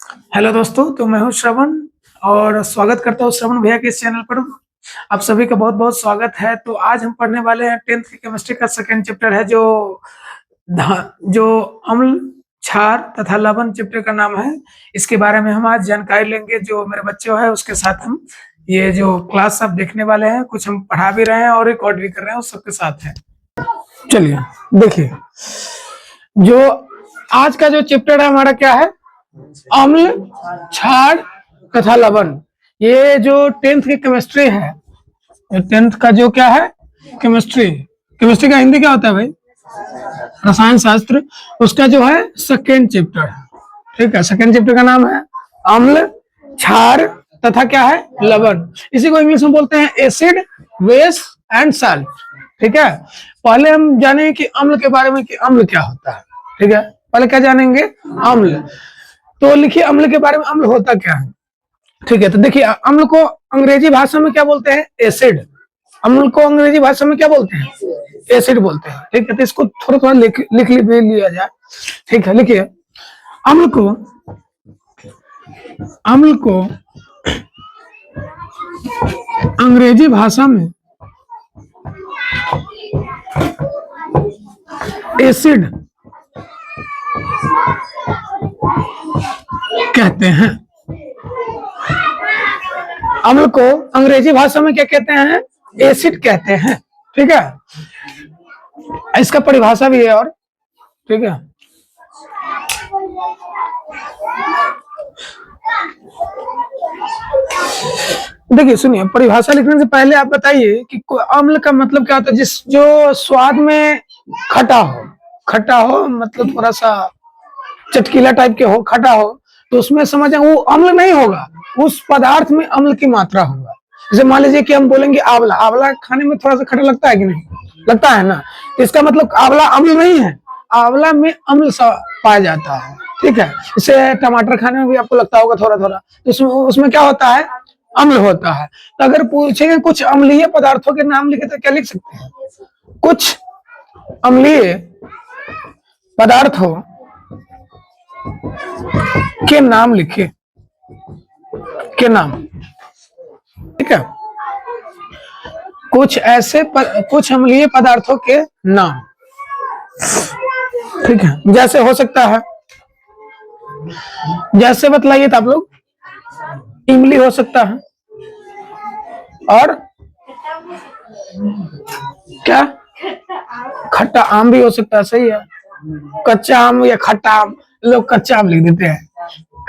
Hello दोस्तों, तो मैं हूँ श्रवण और स्वागत करता हूँ श्रवण भैया के इस चैनल पर। आप सभी का बहुत-बहुत स्वागत है। तो आज हम पढ़ने वाले हैं 10th की केमिस्ट्री का सेकंड चैप्टर है जो अम्ल, क्षार तथा लवण चैप्टर का नाम है। इसके बारे में हम आज जानकारी लेंगे। जो मेरे बच्चे हैं उसके साथ हम ये जो क्लास आप देखने वाले हैं, कुछ हम पढ़ा भी रहे हैं और रिकॉर्ड भी कर रहे हैं, उस सबके साथ है। चलिए देखिए, जो आज का जो चैप्टर है हमारा क्या है, अम्ल, क्षार तथा लवण। ये जो 10th की केमिस्ट्री है, 10th का जो क्या है केमिस्ट्री का हिंदी क्या होता है भाई? रसायन शास्त्र। उसका जो है सेकेंड चैप्टर है। ठीक है, सेकेंड चैप्टर का नाम है अम्ल, क्षार तथा क्या है, लवण। इसी को इंग्लिश में बोलते हैं एसिड, बेस एंड साल्ट। ठीक है, पहले हम जानेंगे कि अम्ल के बारे में कि अम्ल क्या होता है। ठीक है, पहले क्या जानेंगे, अम्ल। तो लिखिए अम्ल के बारे में, अम्ल होता क्या है। ठीक है, तो देखिए अम्ल को अंग्रेजी भाषा में क्या बोलते हैं, एसिड। अम्ल को अंग्रेजी भाषा में क्या बोलते हैं, एसिड बोलते हैं। ठीक है, तो इसको थोड़ा थोड़ा लिख लिया जाए। ठीक है, लिखिए अम्ल को अंग्रेजी भाषा में एसिड कहते हैं। अम्ल को अंग्रेजी भाषा में क्या कहते हैं, एसिड कहते हैं। ठीक है, इसका परिभाषा भी है और ठीक है, देखिए सुनिए, परिभाषा लिखने से पहले आप बताइए कि अम्ल का मतलब क्या होता है। जो स्वाद में खट्टा हो मतलब थोड़ा सा चटकीला टाइप के हो, खट्टा हो, तो उसमें समझे वो अम्ल नहीं होगा, उस पदार्थ में अम्ल की मात्रा होगा। जैसे मान लीजिए कि हम बोलेंगे आंवला, आंवला खाने में थोड़ा सा खट्टा लगता है कि नहीं, लगता है ना। इसका मतलब आंवला अम्ल नहीं है, आंवला में अम्ल पाया जाता है। ठीक है, जैसे टमाटर खाने में भी आपको लगता होगा थोड़ा थोड़ा, तो उसमें क्या होता है, अम्ल होता है। तो अगर पूछेंगे कुछ अम्लीय पदार्थों के नाम लिखे तो क्या लिख सकते हैं, कुछ अम्लीय पदार्थों के नाम लिखे, के नाम। ठीक है, कुछ अम्लीय पदार्थों के नाम। ठीक है, जैसे हो सकता है, जैसे बतलाइए तो आप लोग, इमली हो सकता है, और क्या, खट्टा आम भी हो सकता है। सही है, कच्चा आम या खट्टा आम, लोग कच्चा आम लिख देते हैं,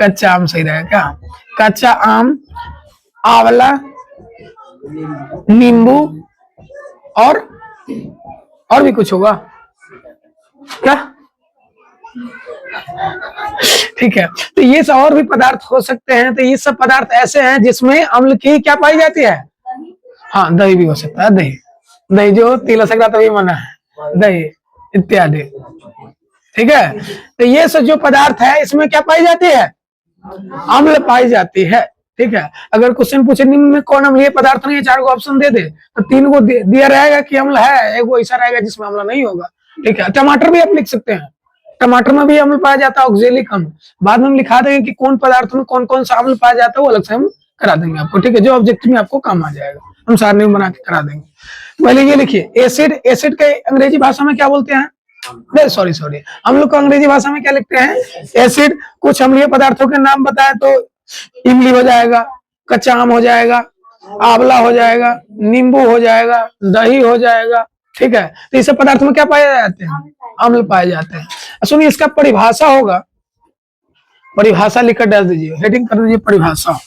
कच्चा आम सही रहेगा क्या, कच्चा आम, आंवला, नींबू, और भी कुछ होगा क्या। ठीक है, तो ये सब और भी पदार्थ हो सकते हैं। तो ये सब पदार्थ ऐसे हैं जिसमें अम्ल की क्या पाई जाती है, हाँ दही भी हो सकता है, दही जो तिला संक्रांति तभी मना है, दही इत्यादि। ठीक है, तो ये सब जो पदार्थ है इसमें क्या पाई जाती है, अम्ल पाई जाती है। ठीक है, अगर क्वेश्चन पूछे निम्न में कौन अम्लीय पदार्थ नहीं है, 4 को ऑप्शन दे दे, तो 3 को दिया रहेगा कि अम्ल है, एक वो ऐसा रहेगा जिसमें अम्ल नहीं होगा। ठीक है, टमाटर भी आप लिख सकते हैं, टमाटर में भी अम्ल पाया जाता है, ऑक्जेलिक अम्ल। बाद में हम लिखा देंगे कि कौन पदार्थ में कौन कौन सा अम्ल पाया जाता है, वो अलग से हम करा देंगे आपको। ठीक है, जो ऑब्जेक्ट में आपको काम आ जाएगा, हम सारणी में बना के करा देंगे। पहले ये लिखिए, एसिड के अंग्रेजी भाषा में क्या बोलते हैं, सॉरी हम लोग को अंग्रेजी भाषा में क्या लिखते हैं, एसिड। कुछ अम्लीय पदार्थों के नाम बताए तो इमली हो जाएगा, कच्चा आम हो जाएगा, आंवला हो जाएगा, नींबू हो जाएगा, दही हो जाएगा। ठीक है, तो इस पदार्थ में क्या पाए जाते हैं, अम्ल पाए जाते हैं। सुनिए, इसका परिभाषा होगा, परिभाषा लिखकर डाल दीजिए, हेडिंग कर दीजिए परिभाषा।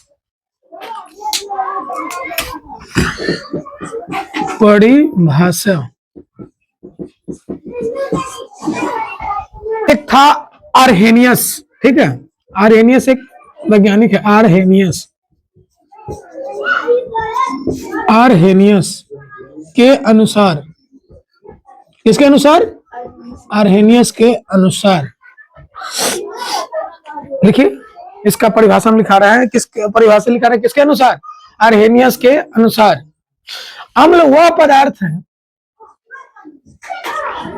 परिभाषा एक था आर्हेनियस। ठीक है, आर्हेनियस एक वैज्ञानिक है, आर्हेनियस के अनुसार, किसके अनुसार, आर्हेनियस के अनुसार। लिखिए, इसका परिभाषा हम लिखा रहा है, किस परिभाषा लिखा रहा है, किसके अनुसार, आर्हेनियस के अनुसार। अम्ल वह पदार्थ है,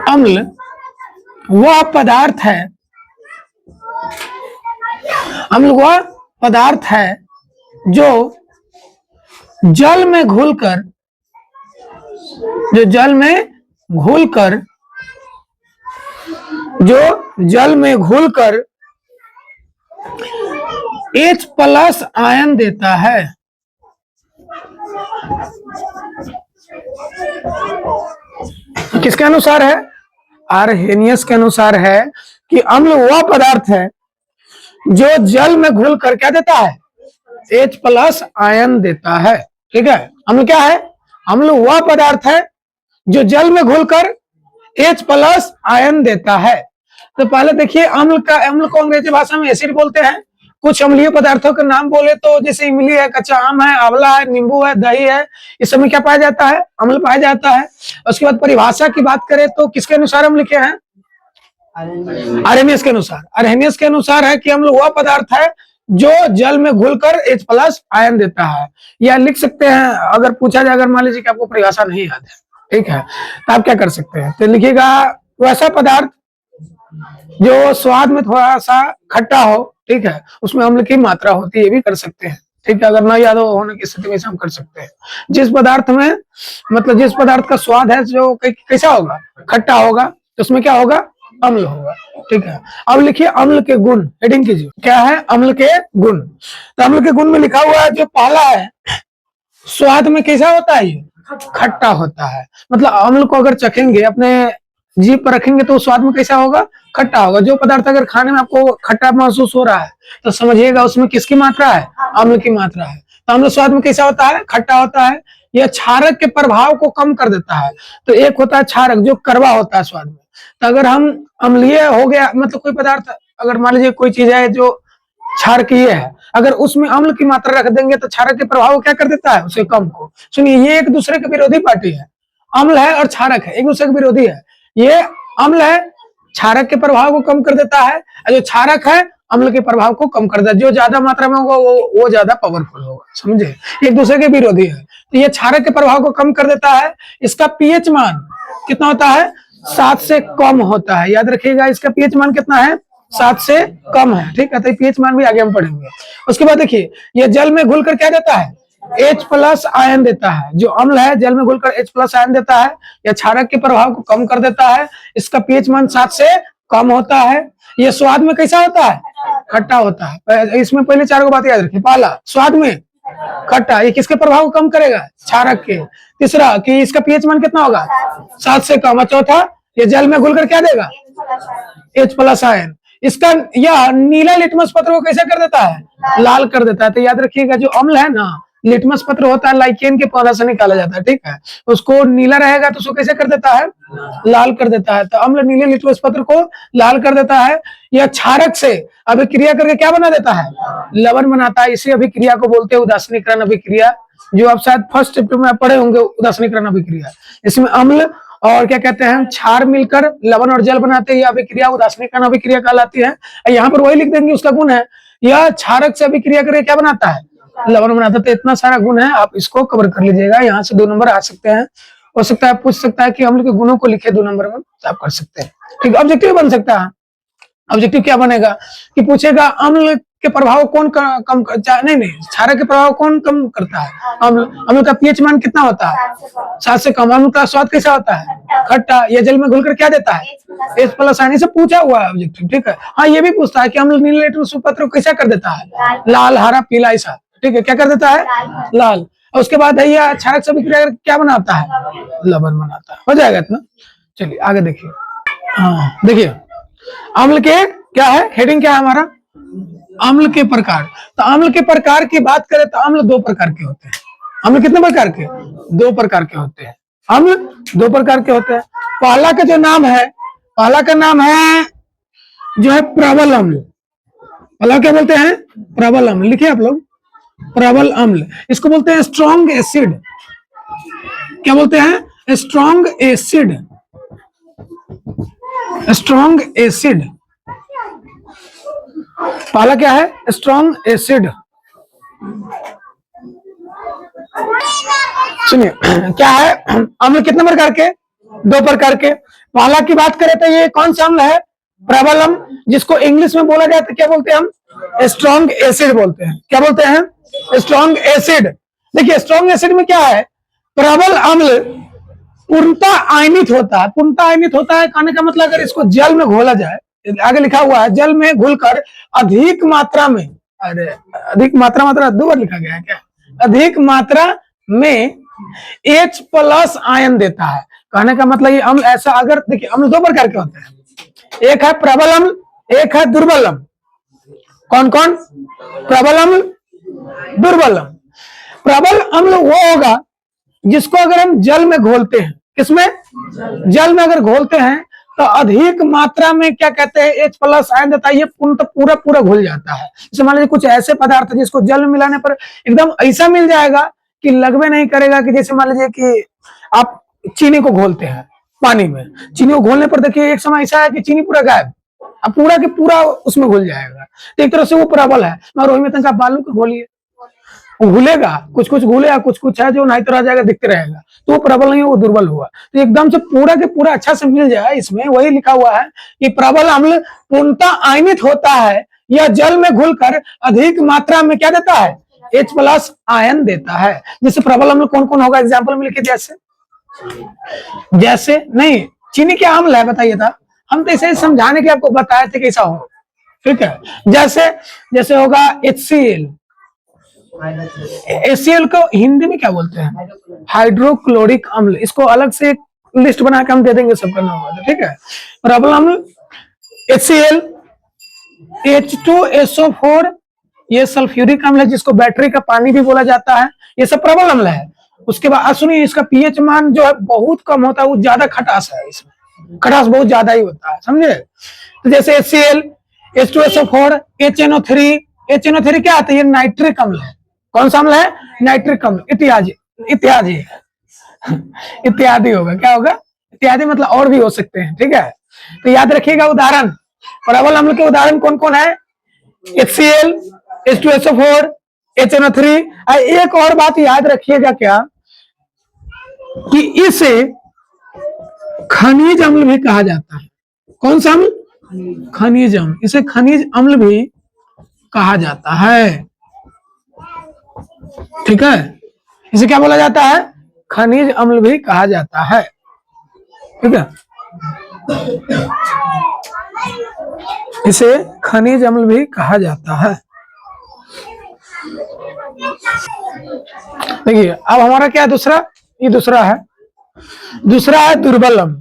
अम्ल वह पदार्थ है, अम्ल वह पदार्थ है जो जल में घुलकर जो जल में घुलकर H+ आयन देता है। किसके अनुसार है? आर्हेनियस के अनुसार है कि अम्ल वह पदार्थ है जो जल में घुलकर क्या देता है? H+ आयन देता है। ठीक है, अम्ल क्या है? अम्ल वह पदार्थ है जो जल में घुलकर H+ आयन देता है। तो पहले देखिए, अम्ल को अंग्रेजी भाषा में एसिड बोलते हैं। कुछ अम्लीय पदार्थों के नाम बोले तो जैसे इमली है, कच्चा आम है, आंवला है, नींबू है, दही है, इस सब में क्या पाया जाता है? अम्ल पाया जाता है। उसके बाद परिभाषा की बात करें तो किसके अनुसार हम लिखे हैं? आर्हेनियस के अनुसार। आर्हेनियस के अनुसार है कि अम्ल वह पदार्थ है जो जल में घुलकर H+ आयन देता है। या लिख सकते हैं, अगर पूछा जाए, अगर मान लीजिए कि आपको परिभाषा नहीं याद है, ठीक है, तो आप क्या कर सकते हैं? तो लिखिएगा वैसा पदार्थ जो स्वाद में थोड़ा सा खट्टा हो, ठीक है, उसमें अम्ल की मात्रा होती है, ये भी कर सकते हैं। ठीक है, अगर ना याद होने की स्थिति में हम कर सकते हैं। जिस पदार्थ में, मतलब जिस पदार्थ का स्वाद है जो कैसा होगा? खट्टा होगा, तो उसमें क्या होगा? अम्ल होगा। ठीक है, अब लिखिए अम्ल के गुण, हेडिंग कीजिए, क्या है? अम्ल के गुण। तो अम्ल के गुण में लिखा हुआ है, जो पहला है, स्वाद में कैसा होता है? ये खट्टा होता है। मतलब अम्ल को अगर चखेंगे, अपने जीभ पर रखेंगे, तो स्वाद में कैसा होगा? खट्टा होगा। जो पदार्थ अगर खाने में आपको खट्टा महसूस हो रहा है, तो समझिएगा उसमें किसकी मात्रा है? अम्ल की मात्रा है। तो अम्ल स्वाद में कैसा होता है? खट्टा होता है। यह क्षारक के प्रभाव को कम कर देता है। तो एक होता है क्षारक, जो कड़वा होता है स्वाद में। तो अगर हम अम्लीय हो गया, मतलब कोई पदार्थ, अगर मान लीजिए कोई चीज है जो क्षारकीय है, अगर उसमें अम्ल की मात्रा रख देंगे तो क्षारक के प्रभाव क्या कर देता है? उसे कम को। सुनिए, ये एक दूसरे के विरोधी पार्टी है। अम्ल है और क्षारक है, एक दूसरे के विरोधी है। ये अम्ल है, क्षारक के प्रभाव को कम कर देता है, और जो क्षारक है अम्ल के प्रभाव को कम कर देता है। जो ज्यादा मात्रा में होगा वो ज्यादा पावरफुल होगा, समझे? एक दूसरे के विरोधी है। तो ये क्षारक के प्रभाव को कम कर देता है। इसका पीएच मान कितना होता है? 7 से कम होता है। याद रखिएगा, इसका पीएच मान कितना है? 7 से कम है। ठीक है, तो पीएच मान भी आगे हम पढ़ेंगे। उसके बाद देखिए, ये जल में घुलकर क्या देता है? H+ आयन देता है। जो अम्ल है जल में घुलकर H+ आयन देता है। यह क्षारक के प्रभाव को कम कर देता है। इसका पीएच मान 7 से कम होता है। यह स्वाद में कैसा होता है? खट्टा होता है। इसमें पहले 4 बात याद रखिए। पहला, स्वाद में खट्टा, ये किसके प्रभाव को कम करेगा? क्षारक के। तीसरा, कि इसका पीएच मान कितना होगा? 7 से कम। चौथा, ये जल में घुलकर क्या देगा? H+ ion. इसका यह नीला लिटमस पत्र को कैसा कर देता है? लाल कर देता है। तो याद रखिएगा, जो अम्ल है ना, लिटमस पत्र होता है, लाइकेन के पौधा से निकाला जाता है। ठीक है, उसको नीला रहेगा तो उसको कैसे कर देता है? लाल कर देता है। तो अम्ल नीले लिटमस पत्र को लाल कर देता है। यह क्षारक से अभिक्रिया करके क्या बना देता है? लवण बनाता है। इसी अभिक्रिया को बोलते हैं उदासीनीकरण अभिक्रिया, जो आप शायद फर्स्ट चैप्टर में पढ़े होंगे, उदासीनीकरण अभिक्रिया। इसमें अम्ल और क्या कहते हैं, क्षार मिलकर लवण और जल बनाते हैं। यह अभिक्रिया उदासीनीकरण अभिक्रिया कहलाती है। यहाँ पर वही लिख देंगे, उसका गुण है, यह क्षारक से अभिक्रिया करके क्या बनाता है? लवण बनाता है। तो इतना सारा गुण है, आप इसको कवर कर लीजिएगा। यहाँ से 2 नंबर आ सकते हैं। हो सकता है पूछ सकता है कि अम्ल के गुणों को लिखे 2 नंबर में, तो आप कर सकते हैं। ठीक, ऑब्जेक्टिव बन सकता है। ऑब्जेक्टिव क्या बनेगा कि पूछेगा अम्ल के प्रभाव कौन कम नहीं, क्षारक के प्रभाव कौन कम करता है? अम्ल का पीएच मान कितना होता है? 7 से कम। अम्ल का स्वाद कैसा होता है? खट्टा। यह जल में घुलकर क्या देता है? H+ आयन से पूछा हुआ है ऑब्जेक्टिव। ठीक है, हाँ, ये भी पूछता है कि अम्ल नीले लिटमस पत्र को कैसा कर देता है? लाल, हरा, पीला, ऐसा। ठीक है, क्या कर देता है? लाल। और उसके बाद है यह क्षारक से अभिक्रिया क्या बनाता है? लवण बनाता है। हो जाएगा इतना। चलिए आगे देखिए। हाँ, देखिए अम्ल के क्या है, हेडिंग क्या है हमारा? अम्ल के प्रकार। तो अम्ल के प्रकार की बात करें तो अम्ल 2 प्रकार के होते हैं। अम्ल कितने प्रकार के? 2 प्रकार के होते हैं। अम्ल 2 प्रकार के होते हैं। पहला का जो नाम है, पहला का नाम है जो है प्रबल अम्ल। पहला क्या बोलते हैं? प्रबल अम्ल। लिखिए आप लोग, प्रबल अम्ल। इसको बोलते हैं स्ट्रॉन्ग एसिड। क्या बोलते हैं? Strong acid. Strong acid. पहला क्या है? Strong acid. सुनिए, क्या है अम्ल? कितने प्रकार के? 2 प्रकार के। पहला की बात करें तो ये कौन सा अम्ल है? प्रबल अम्ल, जिसको इंग्लिश में बोला जाता है, क्या बोलते हैं हम? स्ट्रॉन्ग एसिड बोलते हैं। क्या बोलते हैं? Strong acid. देखिए स्ट्रॉन्ग एसिड में क्या है, प्रबल अम्ल पूर्णतः आयनित होता है। पूर्णतः आयनित होता है कहने का मतलब अगर इसको जल में घोला जाए, आगे लिखा हुआ है जल में घुलकर अधिक मात्रा में, अरे अधिक मात्रा दो बार लिखा गया है क्या, अधिक मात्रा में H प्लस आयन देता है। कहने का मतलब ये अम्ल ऐसा, अगर देखिए अम्ल दो प्रकार के होते हैं, एक है प्रबल अम्ल, एक है दुर्बल अम्ल। कौन कौन? प्रबल अम्ल, दुर्बल अम्ल। प्रबल अम्ल वो होगा जिसको अगर हम जल में घोलते हैं, किसमें? जल में अगर घोलते हैं तो अधिक मात्रा में क्या कहते हैं, H प्लस आयन देता है। ये पूरा पूरा घुल जाता है। जैसे मान लीजिए कुछ ऐसे पदार्थ जिसको जल में मिलाने पर एकदम ऐसा मिल जाएगा कि लगवे नहीं करेगा, कि जैसे मान लीजिए कि आप चीनी को घोलते हैं पानी में, चीनी को घोलने पर देखिए एक समय ऐसा है कि चीनी पूरा गायब, अब पूरा के पूरा उसमें घुल जाएगा। तो एक तरह से वो प्रबल है। मगर वही में तक आप बालू को घोलिए, वो घुलेगा, कुछ कुछ घुलेगा, कुछ कुछ है जो नहीं तो रह जाएगा, दिखते रहेगा, तो वो प्रबल नहीं है, वो दुर्बल हुआ। तो एकदम से पूरा के पूरा अच्छा से मिल जाए, इसमें वही लिखा हुआ है कि प्रबल अम्ल पूर्णतः आयनित होता है, यह जल में घुलकर अधिक मात्रा में क्या देता है, H प्लस आयन देता है। जैसे प्रबल अम्ल कौन कौन होगा, एग्जाम्पल में लिखे, जैसे जैसे नहीं, चीनी क्या अम्ल है बताइए था, हम तो इसे समझाने के आपको बताए थे कैसा हो, ठीक है। जैसे जैसे होगा HCl, HCl को हिंदी में क्या बोलते हैं, हाइड्रोक्लोरिक अम्ल। इसको अलग से एक लिस्ट बना के हम दे देंगे, सबका नाम होगा, ठीक है। प्रबल अम्ल HCl, H2SO4, ये सल्फ्यूरिक अम्ल है जिसको बैटरी का पानी भी बोला जाता है, ये सब प्रबल अम्ल है। उसके बाद सुनिए, इसका पीएच मान जो है बहुत कम होता है, वो ज्यादा खटास है, इसमें खटास बहुत ज्यादा ही होता है, समझे। तो जैसे HCl, H2SO4, HNO3, HNO3 क्या आता है, ये नाइट्रिक अम्ल है। कौन सा अम्ल है? नाइट्रिक अम्ल। इत्यादि इत्यादि इत्यादि होगा, क्या होगा, इत्यादि मतलब और भी हो सकते हैं, ठीक है। तो याद रखिएगा उदाहरण, प्रबल अम्ल के उदाहरण कौन कौन है, HCl, H2SO4, HNO3। एक और बात याद रखिएगा क्या, कि इसे खनिज अम्ल भी कहा जाता है। कौन सा अम्ल? खनिज अम्ल। इसे खनिज अम्ल भी कहा जाता है, ठीक है। इसे क्या बोला जाता है, खनिज अम्ल भी कहा जाता है, ठीक है। इसे खनिज अम्ल भी कहा जाता है। देखिए अब हमारा क्या है, दूसरा, ये दूसरा है, दूसरा है दुर्बल अम्ल।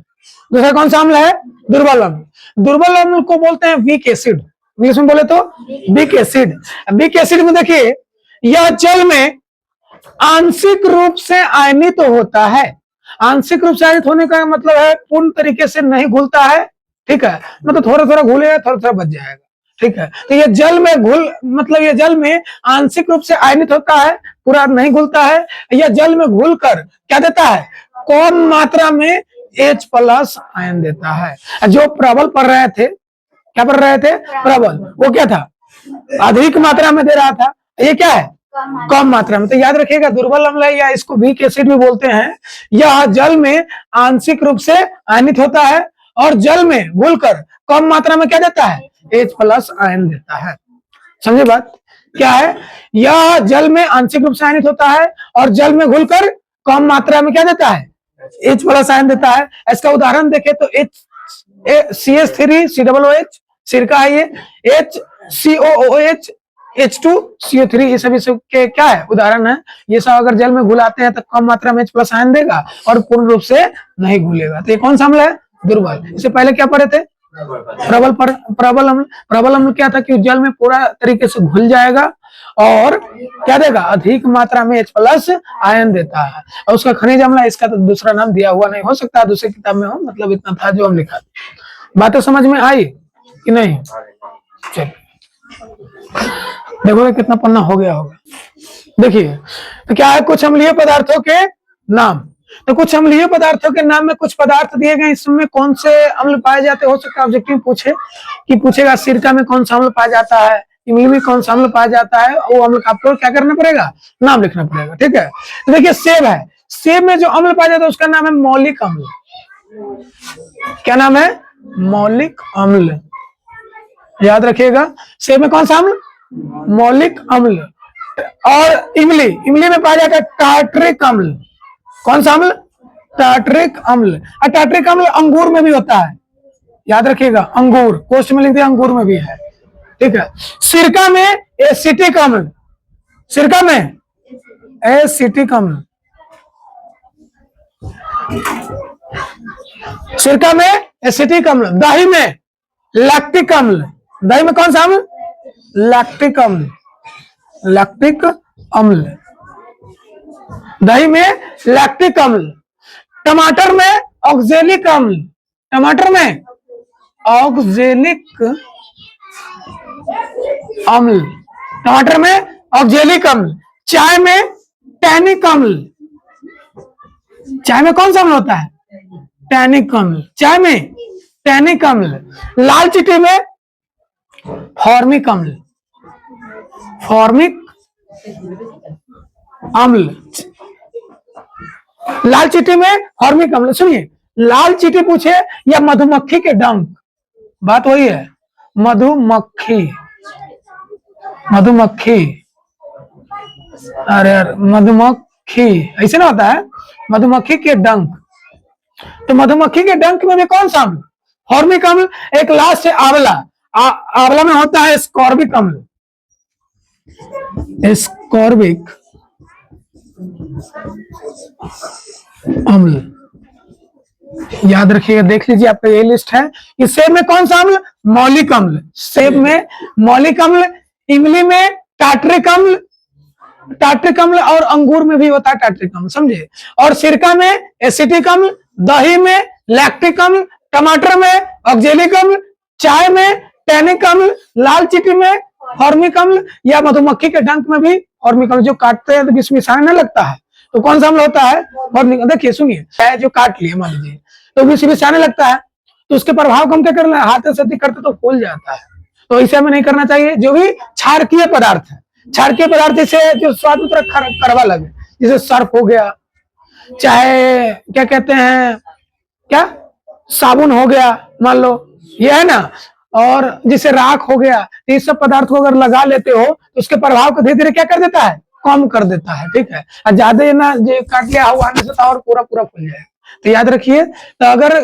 दूसरा कौन सा अम्ल है, दुर्बल अम्ल। दुर्बल अम्ल को बोलते हैं वीक एसिड, इंग्लिश में बोले तो वीक एसिड। वीक एसिड में देखिए, यह जल में आंशिक रूप से आयनित तो होता है। आंशिक रूप से आयनित होने का मतलब है पूर्ण तरीके से नहीं घुलता है, ठीक है, मतलब थोड़ा थोड़ा घुलेगा, थोड़ा थोड़ा बच जाएगा, ठीक है। तो ये जल में मतलब ये जल में आंशिक रूप से आयनित होता है, पूरा नहीं घुलता है। यह जल में घुलकर क्या देता है, कम मात्रा में H प्लस आयन देता है। जो प्रबल पढ़ रहे थे, क्या पढ़ रहे थे, प्रबल, वो क्या था, अधिक मात्रा में दे रहा था, ये क्या है, कम मात्रा में। तो याद रखिएगा दुर्बल अम्ल है, या इसको वीक एसिड भी बोलते हैं। यह जल में आंशिक रूप से आयनित होता है और जल में घुलकर कम मात्रा में क्या देता है, H प्लस आयन देता है। समझे बात क्या है, यह जल में आंशिक रूप से आयनित होता है और जल में घुलकर कम मात्रा में क्या देता है, H प्लस आयन देता है। इसका उदाहरण देखें तो CH3 COOH सिरका है, ये HCOOH, H2CO3, ये सभी के क्या है, उदाहरण है। ये सब अगर जल में घुलाते हैं तो कम मात्रा में H प्लस आयन देगा और पूर्ण रूप से नहीं घुलेगा। तो ये कौन सा अम्ल है, दुर्बल। इससे पहले क्या पढ़े थे, प्रबल अम्ल। प्रबल अम्ल क्या था कि जल में पूरा तरीके से घुल जाएगा और क्या देगा, अधिक मात्रा में H प्लस आयन देता है। और उसका खनिज अम्ल है, इसका तो दूसरा नाम दिया हुआ नहीं, हो सकता है दूसरी किताब में हो, मतलब इतना था जो हम लिखा। बातें समझ में आई कि नहीं, चलिए देखोगे कितना पन्ना हो गया होगा। देखिए तो क्या है, कुछ अम्लीय पदार्थों के नाम। तो कुछ अम्लीय पदार्थों के नाम में कुछ पदार्थ दिए गए, इसमें कौन से अम्ल पाए जाते, हो सकता है ऑब्जेक्टिव पूछे कि पूछेगा सिरका में कौन सा अम्ल पाया जाता है, इमली में कौन सा अम्ल पाया जाता है, वो अम्ल आपको क्या करना पड़ेगा, नाम लिखना पड़ेगा, ठीक है। तो देखिए सेब है, सेब में जो अम्ल पाया जाता है उसका नाम है मौलिक अम्ल। क्या नाम है, मौलिक अम्ल, याद रखिएगा। सेब में कौन सा अम्ल? मौलिक अम्ल। और इमली, इमली में पाया जाता है टार्टरिक अम्ल। कौन सा अम्ल? टार्टरिक अम्ल। और टार्टरिक अम्ल अंगूर में भी होता है, याद रखिएगा। अंगूर, कोष्ठ में लिख दिया, अंगूर में भी है, ठीक है। सिरका में एसिटिक अम्ल, सिरका में एसिटिक अम्ल, सिरका में एसिटिक अम्ल। दही में लैक्टिक अम्ल, दही में कौन सा अम्ल? लैक्टिक अम्ल, लैक्टिक अम्ल, दही में लैक्टिक अम्ल। टमाटर में ऑक्जेलिक अम्ल, टमाटर में ऑक्जेलिक अम्ल, टमाटर में ऑक्जेलिक अम्ल। चाय में टैनिक अम्ल, चाय में कौन सा अम्ल होता है? टैनिक अम्ल, चाय में टैनिक अम्ल। लाल चीटी में फॉर्मिक अम्ल, फॉर्मिक अम्ल, लाल चीटी में फॉर्मिक अम्ल। सुनिए, लाल चीटी पूछे या मधुमक्खी के डंक, बात वही है। मधुमक्खी, मधुमक्खी, अरे यार मधुमक्खी ऐसे ना होता है, मधुमक्खी के डंक। तो मधुमक्खी के डंक में भी कौन सा अम्ल? फॉर्मिक अम्ल। एक लास्ट है आंवला, आंवला में होता है स्कॉर्बिक अम्ल, स्कॉर्बिक अम्ल, याद रखिएगा। देख लीजिए, आपका ये लिस्ट है। कि सेब में कौन सा अम्ल? मौलिक अम्ल, सेब में मौलिक अम्ल। इमली में टार्टरिक अम्ल, टार्टरिक अम्ल। और अंगूर में भी होता है टार्टरिक अम्ल, समझे। और सिरका में एसिटिक अम्ल, दही में लैक्टिक अम्ल, टमाटर में ऑक्जेलिक अम्ल, चाय में टैनिक अम्ल, लाल चीटी में फॉर्मिक अम्ल, या मधुमक्खी के डंक में भी फॉर्मिक अम्ल। जो काटते हैं तो बीच में सामने लगता है, तो कौन सा अम्ल होता है? फॉर्मिक। देखिए सुनिए, जो काट लिए मान लीजिए, तो बीच में सामने लगता है, तो उसके प्रभाव को हम क्या करना है? हाथ से करते तो फूल जाता है, तो ऐसे हमें नहीं करना चाहिए। जो भी क्षारकीय पदार्थ है, क्षारकीय पदार्थ से जो स्वाद में थोड़ा कड़वा लगे, जैसे सर्फ हो गया, चाहे क्या कहते हैं, क्या साबुन हो गया मान लो, ये है ना, और जैसे राख हो गया, ये सब पदार्थ को अगर लगा लेते हो तो उसके प्रभाव को धीरे धीरे क्या कर देता है? कम कर देता है, ठीक है। और ज्यादा ना जो काट लिया हुआ आने से तो और पूरा पूरा फूल जाएगा। तो याद रखिए, तो अगर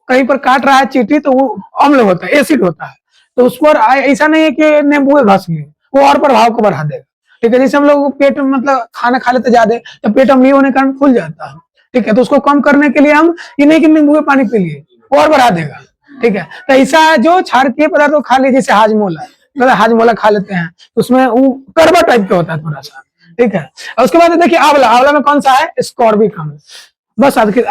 कहीं पर काट रहा है चींटी तो वो अम्ल होता है, एसिड होता है, तो उस पर ऐसा नहीं है कि नींबू घस लिए, वो और प्रभाव को बढ़ा देगा, ठीक है। जैसे हम लोग पेट में मतलब खाना खा लेते ज्यादा, तो पेट अम्लीय होने के कारण फूल जाता है, ठीक है। तो उसको कम करने के लिए हम ये नहीं कि नींबू में पानी पी लिए, और बढ़ा देगा, ठीक है। तो ऐसा जो क्षारकीय पदार्थ को खा लिए, जैसे हाजमोला, मतलब हाजमोला खा लेते हैं, तो उसमें वो कड़वा टाइप का होता है थोड़ा सा, ठीक है। और उसके बाद देखिए आंवला, आंवला में कौन सा है? स्कॉर्बिक अम्ल। बस आज के